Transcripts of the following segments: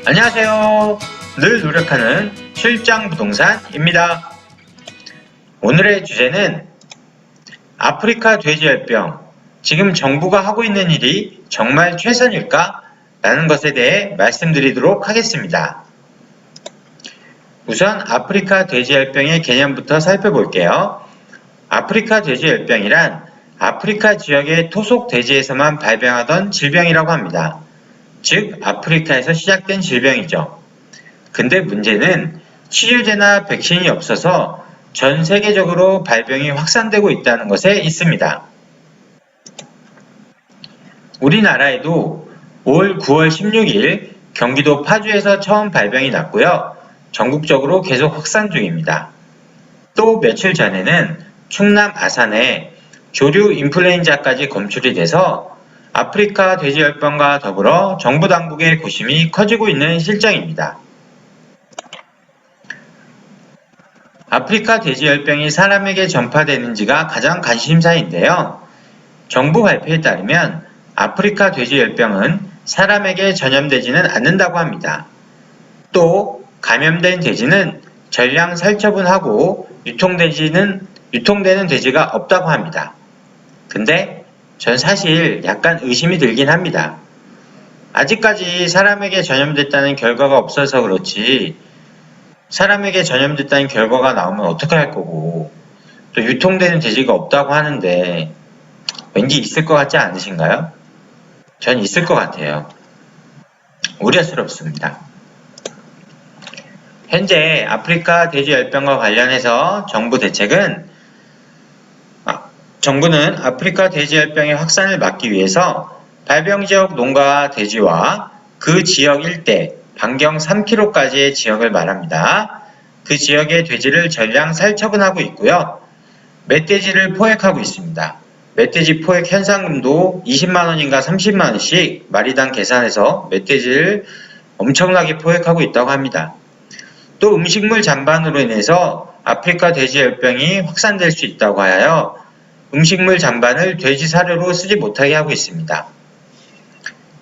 안녕하세요. 늘 노력하는 실장부동산입니다. 오늘의 주제는 아프리카 돼지열병, 지금 정부가 하고 있는 일이 정말 최선일까? 라는 것에 대해 말씀드리도록 하겠습니다. 우선 아프리카 돼지열병의 개념부터 살펴볼게요. 아프리카 돼지열병이란 아프리카 지역의 토속 돼지에서만 발병하던 질병이라고 합니다. 즉 아프리카에서 시작된 질병이죠. 근데 문제는 치료제나 백신이 없어서 전 세계적으로 발병이 확산되고 있다는 것에 있습니다. 우리나라에도 올 9월 16일 경기도 파주에서 처음 발병이 났고요. 전국적으로 계속 확산 중입니다. 또 며칠 전에는 충남 아산에 조류 인플루엔자까지 검출이 돼서 아프리카 돼지열병과 더불어 정부 당국의 고심이 커지고 있는 실정입니다. 아프리카 돼지열병이 사람에게 전파되는지가 가장 관심사인데요. 정부 발표에 따르면 아프리카 돼지열병은 사람에게 전염되지는 않는다고 합니다. 또 감염된 돼지는 전량 살처분하고 유통되는 돼지가 없다고 합니다. 근데 전 사실 약간 의심이 들긴 합니다. 아직까지 사람에게 전염됐다는 결과가 없어서 그렇지 사람에게 전염됐다는 결과가 나오면 어떡할 거고 또 유통되는 돼지가 없다고 하는데 왠지 있을 것 같지 않으신가요? 전 있을 것 같아요. 우려스럽습니다. 현재 아프리카 돼지열병과 관련해서 정부는 아프리카 돼지열병의 확산을 막기 위해서 발병지역 농가 돼지와 그 지역 일대 반경 3km까지의 지역을 말합니다. 그 지역의 돼지를 전량 살처분하고 있고요. 멧돼지를 포획하고 있습니다. 멧돼지 포획 현상금도 20만원인가 30만원씩 마리당 계산해서 멧돼지를 엄청나게 포획하고 있다고 합니다. 또 음식물 잠반으로 인해서 아프리카 돼지열병이 확산될 수 있다고 하여 음식물 잠반을 돼지 사료로 쓰지 못하게 하고 있습니다.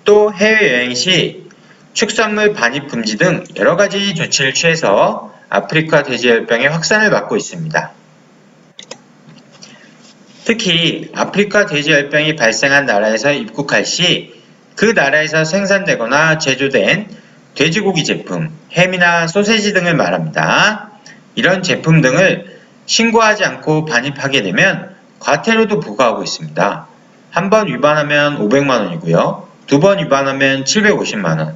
또 해외여행 시 축산물 반입 금지 등 여러가지 조치를 취해서 아프리카 돼지열병의 확산을 막고 있습니다. 특히 아프리카 돼지열병이 발생한 나라에서 입국할 시 그 나라에서 생산되거나 제조된 돼지고기 제품, 햄이나 소세지 등을 말합니다. 이런 제품 등을 신고하지 않고 반입하게 되면 과태료도 부과하고 있습니다. 한 번 위반하면 500만원이고요. 두 번 위반하면 750만원,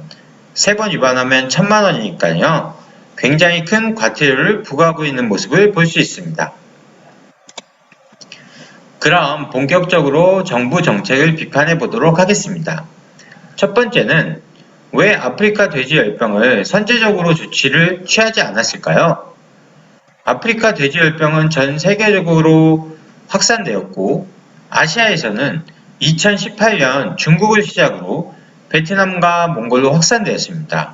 세 번 위반하면 1000만원이니까요. 굉장히 큰 과태료를 부과하고 있는 모습을 볼 수 있습니다. 그럼 본격적으로 정부 정책을 비판해 보도록 하겠습니다. 첫 번째는 왜 아프리카 돼지열병을 선제적으로 조치를 취하지 않았을까요? 아프리카 돼지열병은 전 세계적으로 확산되었고 아시아에서는 2018년 중국을 시작으로 베트남과 몽골로 확산되었습니다.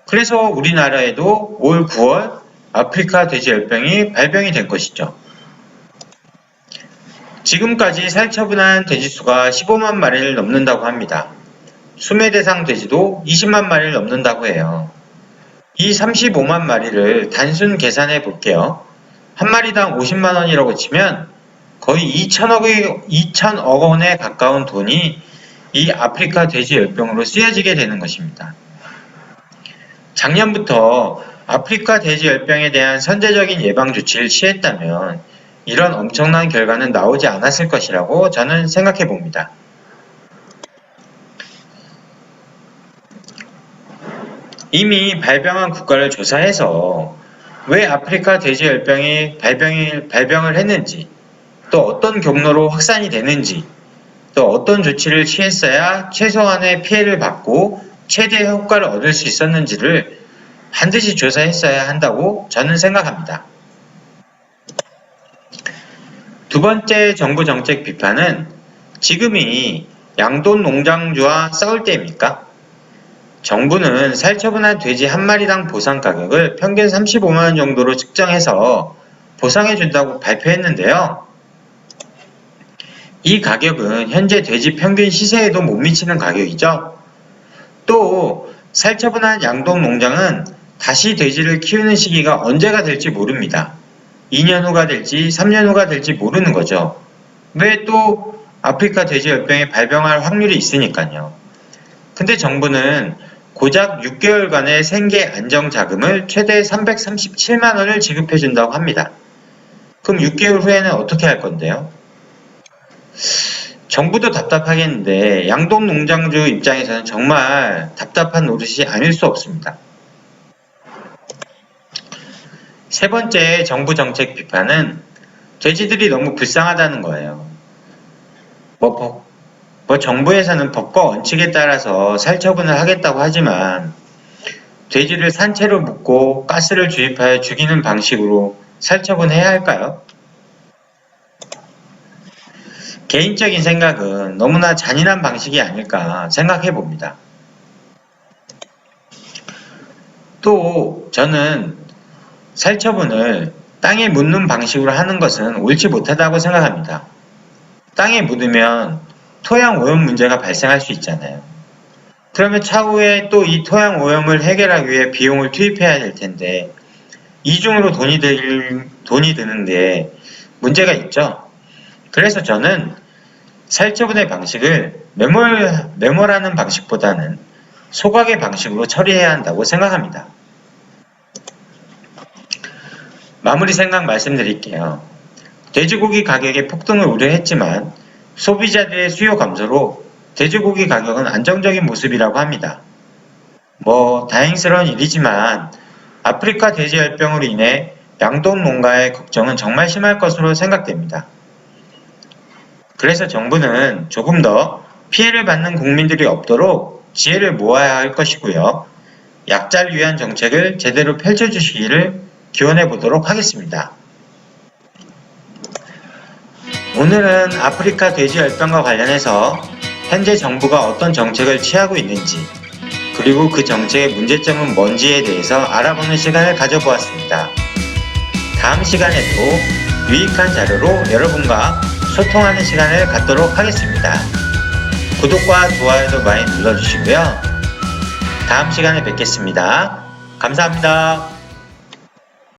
그래서 우리나라에도 올 9월 아프리카 돼지열병이 발병이 된 것이죠. 지금까지 살처분한 돼지수가 15만 마리를 넘는다고 합니다. 수매 대상 돼지도 20만 마리를 넘는다고 해요. 이 35만 마리를 단순 계산해 볼게요. 한 마리당 50만원이라고 치면 거의 2천억 원에 가까운 돈이 이 아프리카 돼지열병으로 쓰여지게 되는 것입니다. 작년부터 아프리카 돼지열병에 대한 선제적인 예방 조치를 취했다면 이런 엄청난 결과는 나오지 않았을 것이라고 저는 생각해 봅니다. 이미 발병한 국가를 조사해서 왜 아프리카 돼지열병이 발병을 했는지, 또 어떤 경로로 확산이 되는지, 또 어떤 조치를 취했어야 최소한의 피해를 받고 최대의 효과를 얻을 수 있었는지를 반드시 조사했어야 한다고 저는 생각합니다. 두 번째 정부 정책 비판은 지금이 양돈 농장주와 싸울 때입니까? 정부는 살처분한 돼지 한 마리당 보상 가격을 평균 35만원 정도로 측정해서 보상해준다고 발표했는데요. 이 가격은 현재 돼지 평균 시세에도 못 미치는 가격이죠. 또 살처분한 양동 농장은 다시 돼지를 키우는 시기가 언제가 될지 모릅니다. 2년 후가 될지 3년 후가 될지 모르는 거죠. 왜 또 아프리카 돼지열병에 발병할 확률이 있으니까요. 근데 정부는 고작 6개월간의 생계 안정 자금을 최대 337만 원을 지급해 준다고 합니다. 그럼 6개월 후에는 어떻게 할 건데요? 정부도 답답하겠는데 양동 농장주 입장에서는 정말 답답한 노릇이 아닐 수 없습니다. 세 번째 정부 정책 비판은 돼지들이 너무 불쌍하다는 거예요. 정부에서는 법과 원칙에 따라서 살처분을 하겠다고 하지만 돼지를 산채로 묶고 가스를 주입하여 죽이는 방식으로 살처분해야 할까요? 개인적인 생각은 너무나 잔인한 방식이 아닐까 생각해 봅니다. 또 저는 살처분을 땅에 묻는 방식으로 하는 것은 옳지 못하다고 생각합니다. 땅에 묻으면 토양 오염 문제가 발생할 수 있잖아요. 그러면 차후에 또 이 토양 오염을 해결하기 위해 비용을 투입해야 될 텐데 이중으로 돈이 드는데 문제가 있죠. 그래서 저는 살처분의 방식을 매몰하는 방식보다는 소각의 방식으로 처리해야 한다고 생각합니다. 마무리 생각 말씀드릴게요. 돼지고기 가격의 폭등을 우려했지만 소비자들의 수요 감소로 돼지고기 가격은 안정적인 모습이라고 합니다. 다행스러운 일이지만 아프리카 돼지열병으로 인해 양동 농가의 걱정은 정말 심할 것으로 생각됩니다. 그래서 정부는 조금 더 피해를 받는 국민들이 없도록 지혜를 모아야 할 것이고요. 약자를 위한 정책을 제대로 펼쳐주시기를 기원해 보도록 하겠습니다. 오늘은 아프리카 돼지열병과 관련해서 현재 정부가 어떤 정책을 취하고 있는지 그리고 그 정책의 문제점은 뭔지에 대해서 알아보는 시간을 가져보았습니다. 다음 시간에도 유익한 자료로 여러분과 소통하는 시간을 갖도록 하겠습니다. 구독과 좋아요도 많이 눌러주시고요. 다음 시간에 뵙겠습니다. 감사합니다.